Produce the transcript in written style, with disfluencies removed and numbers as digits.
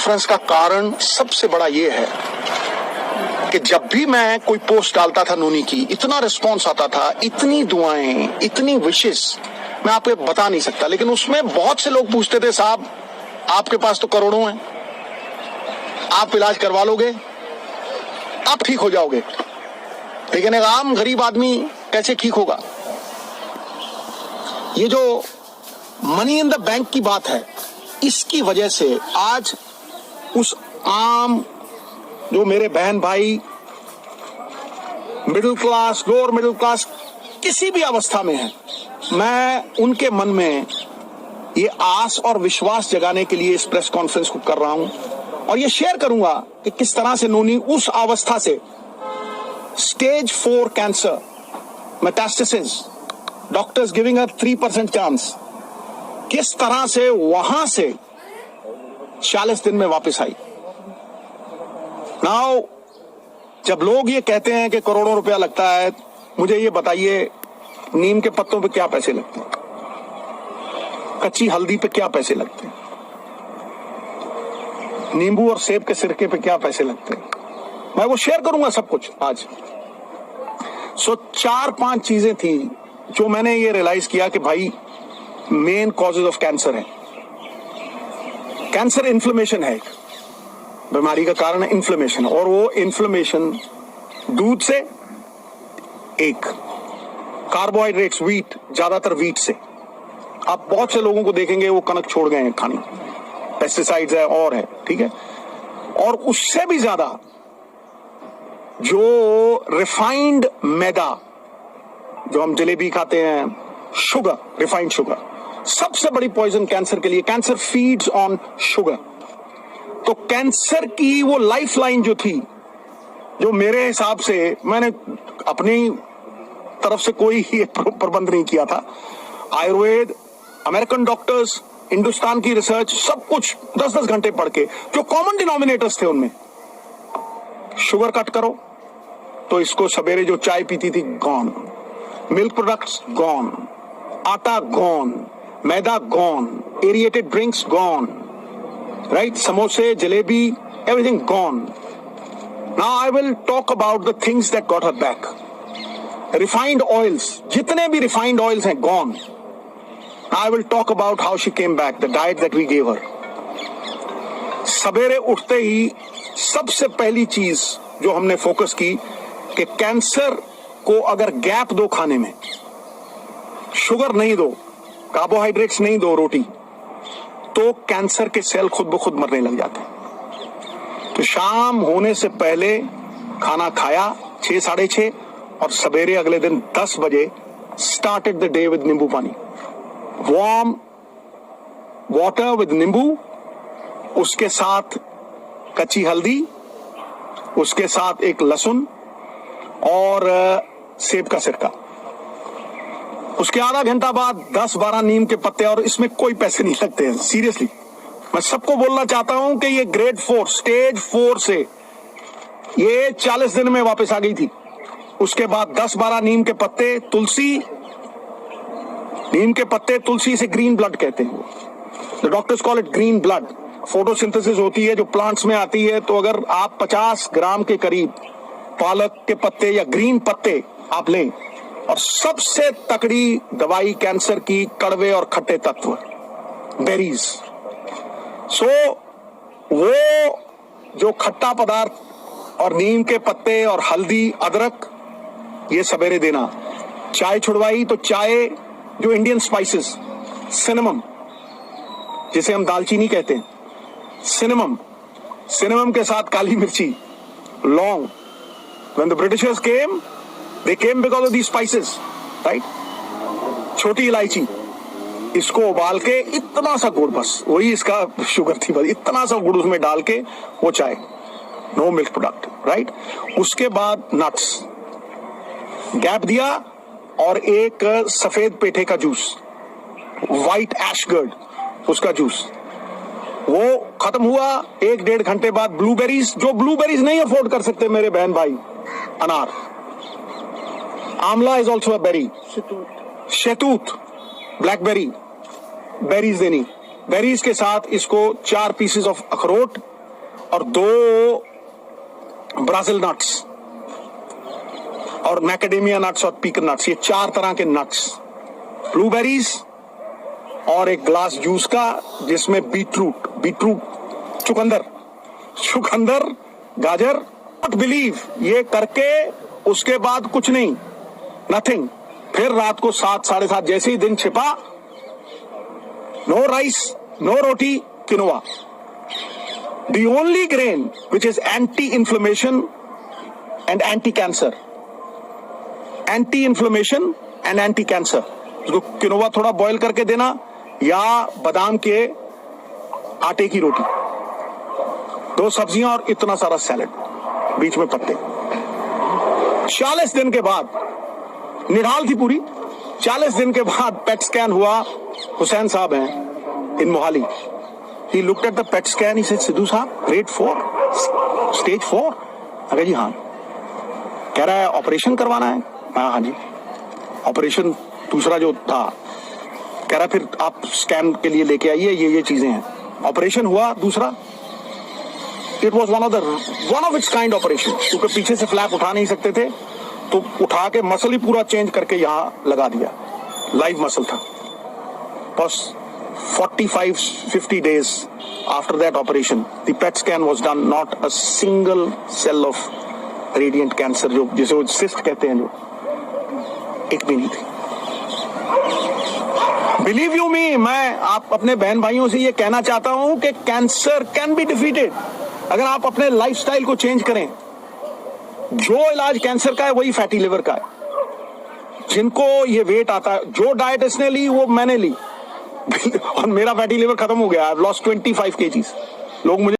Conference का कारण सबसे बड़ा ये है कि जब भी मैं कोई पोस्ट डालता था नोनी की, इतना रिस्पॉन्स आता था, इतनी दुआएं, इतनी विशेस, मैं आपको बता नहीं सकता। लेकिन उसमें बहुत से लोग पूछते थे, साहब आपके पास तो करोड़ों हैं, आप इलाज करवा लोगे, आप ठीक हो जाओगे, लेकिन एक आम गरीब आदमी कैसे ठीक होगा? ये जो मनी इन द बैंक की बात है, इसकी वजह से आज उस आम जो मेरे बहन भाई middle class, lower middle class, किसी भी अवस्था में है, मैं उनके मन में ये आस और विश्वास जगाने के लिए इस प्रेस कॉन्फ्रेंस को कर रहा हूं और ये शेयर करूंगा कि किस तरह से नोनी उस अवस्था से, stage 4 cancer, metastasis, doctors giving her 3% chance, किस तरह से वहां से 40 दिन में वापस आई। नाउ जब लोग ये कहते हैं कि करोड़ों रुपया लगता है, मुझे ये बताइए नीम के पत्तों पे क्या पैसे लगते हैं, कच्ची हल्दी पे क्या पैसे लगते हैं, नींबू और सेब के सिरके पे क्या पैसे लगते हैं, मैं वो शेयर करूंगा सब कुछ आज। सो 4-5 चीजें थी जो मैंने ये रियलाइज किया कि भाई मेन कॉजेज ऑफ कैंसर है। कैंसर इन्फ्लेमेशन है, एक बीमारी का कारण है इन्फ्लेमेशन, और वो इन्फ्लेमेशन दूध से, एक कार्बोहाइड्रेट्स, व्हीट, ज्यादातर व्हीट से। आप बहुत से लोगों को देखेंगे वो कनक छोड़ गए हैं खानी, पेस्टिसाइड्स है और है, ठीक है। और उससे भी ज्यादा जो रिफाइंड मैदा, जो हम जलेबी खाते हैं, शुगर, रिफाइंड शुगर, सबसे बड़ी पॉइजन कैंसर के लिए। Cancer feeds on sugar. तो कैंसर की वो लाइफलाइन जो थी, जो मेरे हिसाब से, मैंने अपनी तरफ से कोई ही प्रबंध नहीं किया था, आयुर्वेद, अमेरिकन डॉक्टर्स, हिंदुस्तान की रिसर्च, सब कुछ 10-10 घंटे पढ़ के, जो कॉमन डिनोमिनेटर्स थे उनमें, शुगर कट करो तो इसको सवेरे जो चाय पीती थी gone, milk products gone, atta gone, maida gone, aerated drinks gone, right, समोसे, jalebi, everything gone. Now I will talk about the things that got her back. Refined oils, जितने भी रिफाइंड ऑयल्स हैं gone. I will talk about how she came back, the diet that we gave her. सवेरे उठते ही सबसे पहली चीज जो हमने फोकस की कि कैंसर को अगर गैप दो खाने में, शुगर नहीं दो, कार्बोहाइड्रेट्स नहीं दो, रोटी, तो कैंसर के सेल खुद ब खुद मरने लग जाते हैं। तो शाम होने से पहले खाना खाया 6-6:30, और सवेरे अगले दिन 10 बजे स्टार्टेड द डे विद नींबू पानी, वार्म वाटर विद नींबू, उसके साथ कच्ची हल्दी, उसके साथ एक लहसुन और सेब का सिरका। उसके आधा घंटा बाद 10-12 नीम के पत्ते, और इसमें कोई पैसे नहीं लगते हैं, सीरियसली। मैं सबको बोलना चाहता हूं कि ये ग्रेड 4, स्टेज 4 से ये 40 दिन में वापस आ गई थी। उसके बाद 10-12 नीम के पत्ते, तुलसी, नीम के पत्ते, तुलसी से ग्रीन ब्लड कहते हैं, the doctors call it green blood. Photosynthesis होती है जो प्लांट्स में आती है, तो अगर आप 50 ग्राम के करीब पालक के पत्ते या ग्रीन पत्ते आप लें, और सबसे तकड़ी दवाई कैंसर की, कड़वे और खट्टे तत्व, बेरीज। सो वो जो खट्टा पदार्थ और नीम के पत्ते और हल्दी, अदरक, ये सवेरे देना। चाय छुड़वाई तो चाय, जो इंडियन स्पाइसेस, सिनेमम, जिसे हम दालचीनी कहते हैं, सिनेमम के साथ काली मिर्ची, लौंग। When the Britishers came, they came because of these spices, right? छोटी इलायची, इसको उबाल के इतना सा गुड़, बस वही इसका शुगर थी, बस इतना सा गुड़ उसमें डाल के वो चाय, नो मिल्क प्रोडक्ट, राइट। उसके बाद नट्स, गैप दिया, और एक सफेद पेठे का जूस, व्हाइट एशगर्ड, उसका जूस, वो खत्म हुआ। 1-1.5 घंटे बाद ब्लूबेरीज, जो ब्लूबेरीज नहीं अफोर्ड कर सकते मेरे बहन भाई, अनार, आंवला इज ऑल्सो अ बेरी, शहतूत, ब्लैकबेरी, बेरीज देनी। बेरीज के साथ इसको 4 पीसेस ऑफ अखरोट, और 2 ब्राजील नट्स और मैकेडेमिया नट्स और पीकन नट्स, ये 4 तरह के नट्स, ब्लूबेरीज और एक ग्लास जूस का जिसमें बीटरूट चुकंदर, गाजर। नॉट बिलीव, ये करके उसके बाद कुछ नहीं, नथिंग। फिर रात को 7 साढ़े 7 जैसे ही दिन छिपा, no rice, no roti, quinoa, the only grain which is anti inflammation and anti cancer, anti inflammation and anti cancer. उसको किनोवा थोड़ा बॉईल करके देना या बादाम के आटे की रोटी, 2 सब्जियां और इतना सारा सैलेड, बीच में पत्ते। 40 दिन के बाद, निढाल थी पूरी, 40 दिन के बाद पेट स्कैन हुआ। हुसैन साहब हैं in Mohali, he looked at the PET scan, he said Sidhu साहब ग्रेड 4, स्टेज 4। अगर जी हाँ, कह रहा है ऑपरेशन करवाना है। हाँ जी, ऑपरेशन दूसरा जो था, कह रहा फिर आप स्कैन के लिए लेके आइए, ये चीजें हैं। ऑपरेशन हुआ दूसरा, it was one of its kind operation, क्योंकि पीछे से फ्लैप उठा नहीं सकते थे, तो उठा के मसल ही पूरा चेंज करके यहां लगा दिया, लाइव मसल था। बस 45-50 days after that operation, the PET scan was done, not a single cell of radiant cancer, जो जिसे वो cyst कहते हैं, जो एक भी नहीं थी। बिलीव यू मी, मैं आप अपने बहन भाइयों से ये कहना चाहता हूं कि कैंसर कैन बी डिफीटेड अगर आप अपने लाइफस्टाइल को चेंज करें। जो इलाज कैंसर का है वही फैटी लिवर का है। जिनको ये वेट आता है, जो डाइट इसने ली वो मैंने ली और मेरा फैटी लिवर खत्म हो गया। I have lost 25 kgs। लोग मुझे